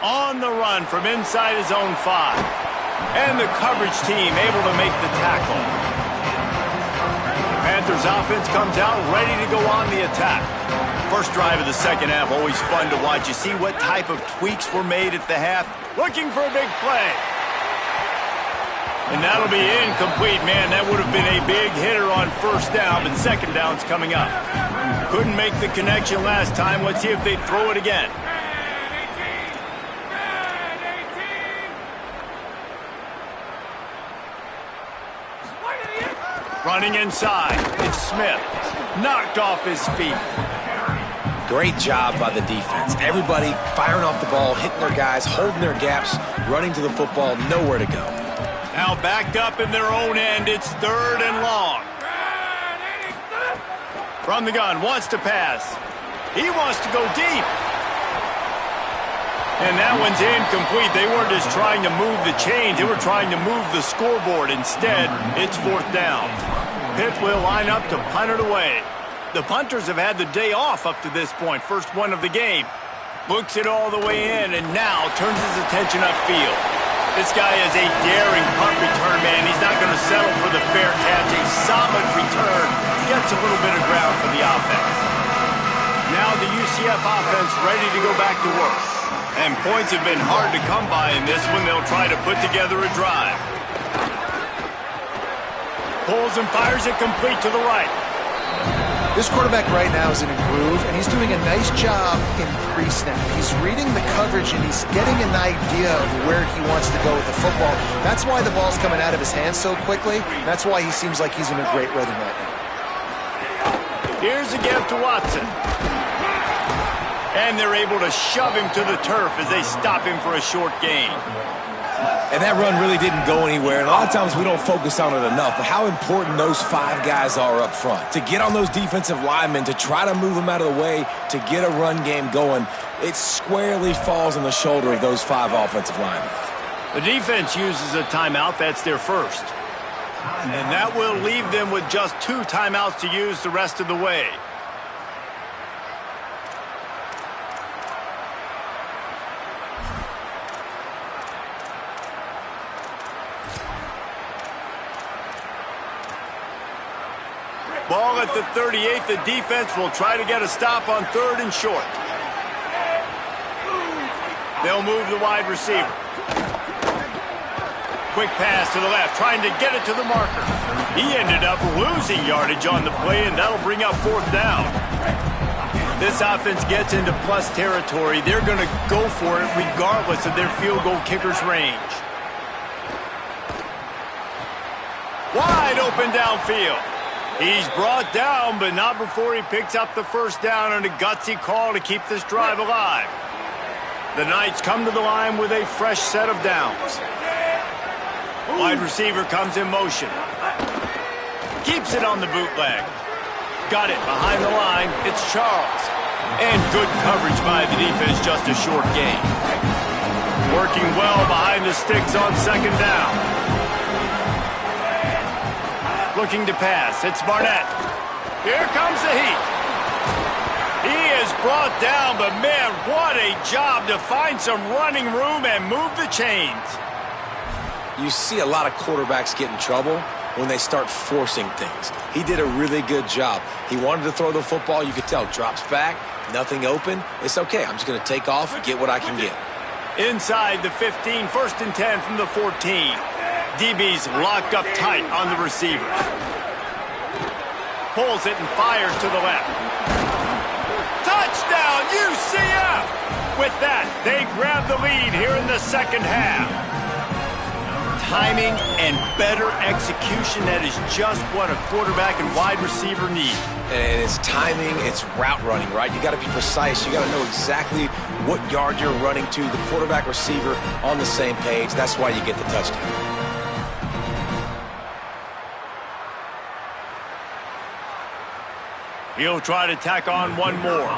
On the run from inside his own 5. And the coverage team able to make the tackle. Panthers offense comes out ready to go on the attack. First drive of the second half, always fun to watch. You see what type of tweaks were made at the half. Looking for a big play. And that'll be incomplete, man. That would have been a big hitter on first down, but second down's coming up. Couldn't make the connection last time. Let's see if they throw it again. Running inside, it's Smith. Knocked off his feet. Great job by the defense. Everybody firing off the ball, hitting their guys, holding their gaps, running to the football, nowhere to go. Now backed up in their own end, it's 3rd and long. From the gun, wants to pass. He wants to go deep. And that one's incomplete. They weren't just trying to move the chains. They were trying to move the scoreboard. Instead, it's 4th down. Pitt will line up to punt it away. The punters have had the day off up to this point. First one of the game. Books it all the way in and now turns his attention upfield. This guy is a daring punt return man. He's not going to settle for the fair catch. A solid return. Gets a little bit of ground for the offense. Now the UCF offense ready to go back to work. And points have been hard to come by in this one. They'll try to put together a drive. Pulls and fires it complete to the right. This quarterback right now is in a groove, and he's doing a nice job in pre-snap. He's reading the coverage, and he's getting an idea of where he wants to go with the football. That's why the ball's coming out of his hands so quickly. That's why he seems like he's in a great rhythm right now. Here's a give to Watson. And they're able to shove him to the turf as they stop him for a short gain. And that run really didn't go anywhere. And a lot of times we don't focus on it enough. But how important those 5 guys are up front. To get on those defensive linemen, to try to move them out of the way, to get a run game going, it squarely falls on the shoulder of those 5 offensive linemen. The defense uses a timeout. That's their first. And that will leave them with just 2 timeouts to use the rest of the way. Ball at the 38. The defense will try to get a stop on 3rd and short. They'll move the wide receiver. Quick pass to the left, trying to get it to the marker. He ended up losing yardage on the play, and that'll bring up 4th down. This offense gets into plus territory. They're going to go for it regardless of their field goal kicker's range. Wide open downfield. He's brought down, but not before he picks up the first down and a gutsy call to keep this drive alive. The Knights come to the line with a fresh set of downs. Wide receiver comes in motion. Keeps it on the bootleg. Got it behind the line. It's Charles. And good coverage by the defense, just a short gain. Working well behind the sticks on second down. Looking to pass. It's Barnett. Here comes the heat. He brought down, but man, what a job to find some running room and move the chains. You see a lot of quarterbacks get in trouble when they start forcing things. He did a really good job. He wanted to throw the football. You could tell. Drops back, nothing open. It's okay. I'm just going to take off and get what I can get. Inside the 15, 1st and 10 from the 14. DB's locked up tight on the receivers. Pulls it and fires to the left. Touchdown, UCF! With that, they grab the lead here in the second half. Timing and better execution, that is just what a quarterback and wide receiver need. And it's timing, it's route running, right? You got to be precise. You got to know exactly what yard you're running to. The quarterback receiver on the same page. That's why you get the touchdown. He'll try to tack on one more.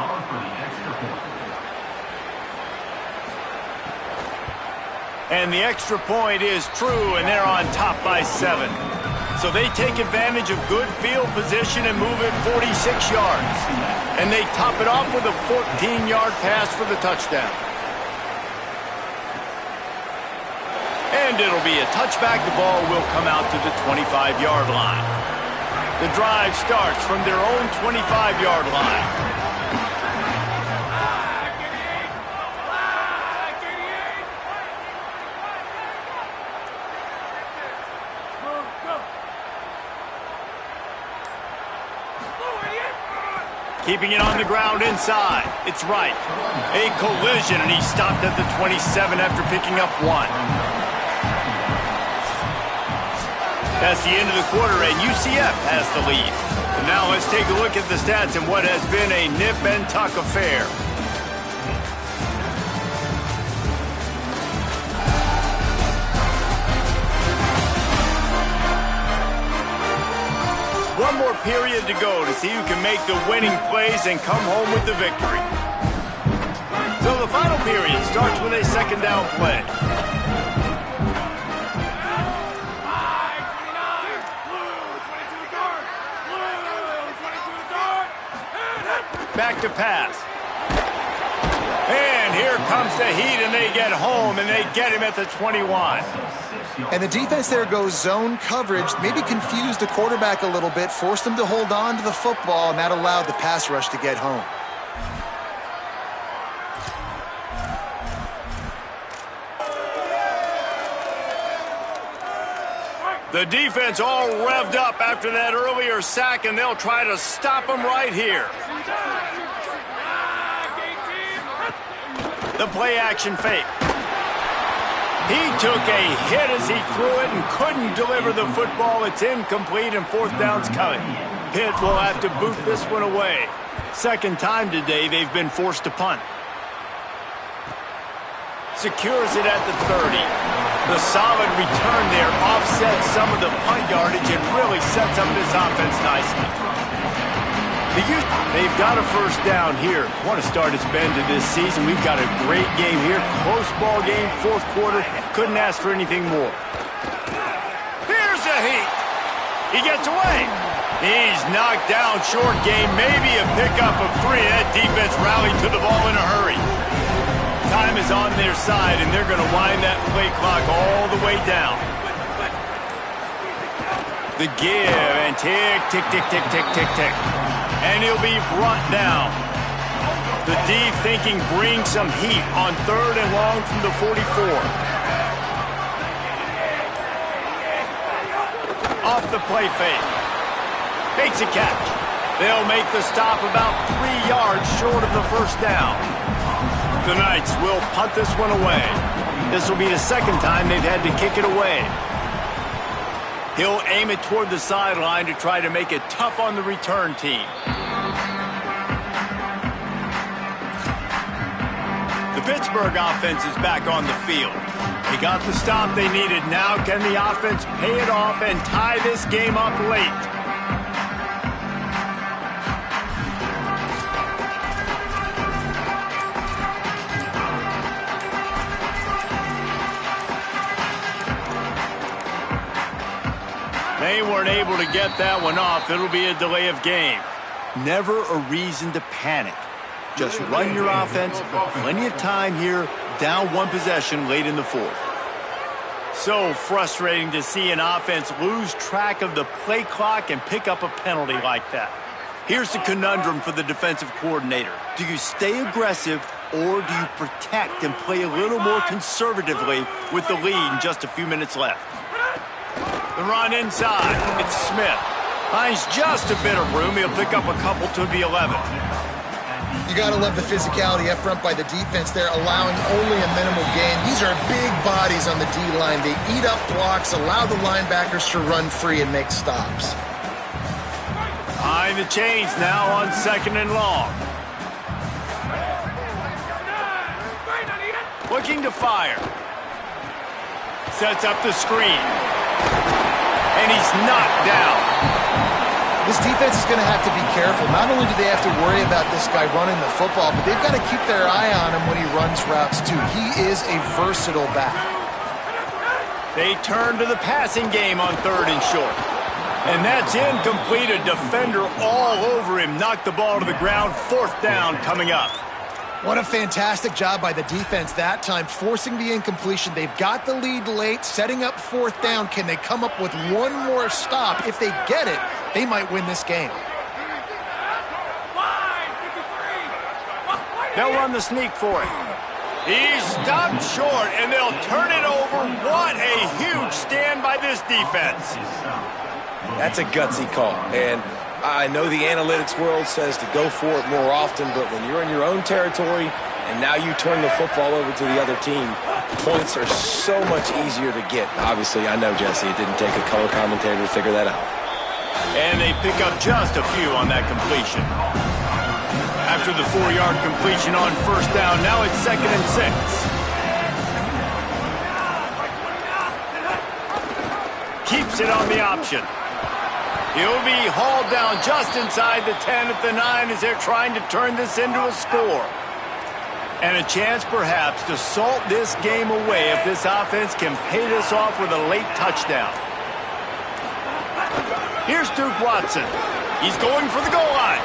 And the extra point is true, and they're on top by 7. So they take advantage of good field position and move it 46 yards. And they top it off with a 14-yard pass for the touchdown. And it'll be a touchback. The ball will come out to the 25-yard line. The drive starts from their own 25-yard line. Keeping it on the ground inside. It's right. A collision, and he stopped at the 27 after picking up 1. That's the end of the quarter, and UCF has the lead. And now let's take a look at the stats in what has been a nip-and-tuck affair. One more period to go to see who can make the winning plays and come home with the victory. So the final period starts with a second down play. Back to pass. And here comes the heat, and they get home, and they get him at the 21. And the defense there goes zone coverage, maybe confused the quarterback a little bit, forced him to hold on to the football, and that allowed the pass rush to get home. The defense all revved up after that earlier sack, and they'll try to stop him right here. The play-action fake. He took a hit as he threw it and couldn't deliver the football. It's incomplete, and 4th down's coming. Pitt will have to boot this one away. Second time today they've been forced to punt. Secures it at the 30. The solid return there offsets some of the punt yardage and really sets up this offense nicely. They've got a first down here. Want to start its bend to this season. We've got a great game here. Close ball game, 4th quarter. Couldn't ask for anything more. Here's a heat. He gets away. He's knocked down short game. Maybe a pickup of 3. That defense rallied to the ball in a hurry. Time is on their side, and they're going to wind that play clock all the way down. The give, and tick, tick, tick, tick, tick, tick, tick. And he'll be brought down. The D thinking bring some heat on 3rd and long from the 44. Off the play fake. Makes a catch. They'll make the stop about 3 yards short of the first down. The Knights will punt this one away. This will be the second time they've had to kick it away. He'll aim it toward the sideline to try to make it tough on the return team. The Pittsburgh offense is back on the field. They got the stop they needed. Now can the offense pay it off and tie this game up late? They weren't able to get that one off. It'll be a delay of game. Never a reason to panic. Just run your offense. Plenty of time here, down one possession late in the fourth. So frustrating to see an offense lose track of the play clock and pick up a penalty like that. Here's the conundrum for the defensive coordinator. Do you stay aggressive or do you protect and play a little more conservatively with the lead and just a few minutes left? The run inside. It's Smith. Finds just a bit of room. He'll pick up a couple to the 11. You got to love the physicality up front by the defense. They're allowing only a minimal gain. These are big bodies on the D-line. They eat up blocks, allow the linebackers to run free and make stops. Behind the chains now on 2nd and long. Looking to fire. Sets up the screen. And he's knocked down. This defense is going to have to be careful. Not only do they have to worry about this guy running the football, but they've got to keep their eye on him when he runs routes too. He is a versatile back. They turn to the passing game on 3rd and short. And that's incomplete. A defender all over him. Knocked the ball to the ground. 4th down coming up. What a fantastic job by the defense that time, forcing the incompletion. They've got the lead late, setting up 4th down. Can they come up with one more stop? If they get it, they might win this game. They'll run the sneak for it. He's stopped short, and they'll turn it over. What a huge stand by this defense. That's a gutsy call, and I know the analytics world says to go for it more often, but when you're in your own territory and now you turn the football over to the other team, points are so much easier to get. Obviously, I know, Jesse, it didn't take a color commentator to figure that out. And they pick up just a few on that completion. After the 4-yard completion on 1st down, now it's 2nd and 6. Keeps it on the option. He'll be hauled down just inside the 10 at the 9 as they're trying to turn this into a score. And a chance perhaps to salt this game away if this offense can pay this off with a late touchdown. Here's Duke Watson. He's going for the goal line.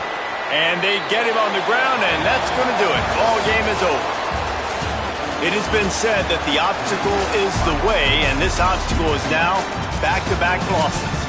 And they get him on the ground, and that's going to do it. Ball game is over. It has been said that the obstacle is the way, and this obstacle is now back-to-back losses.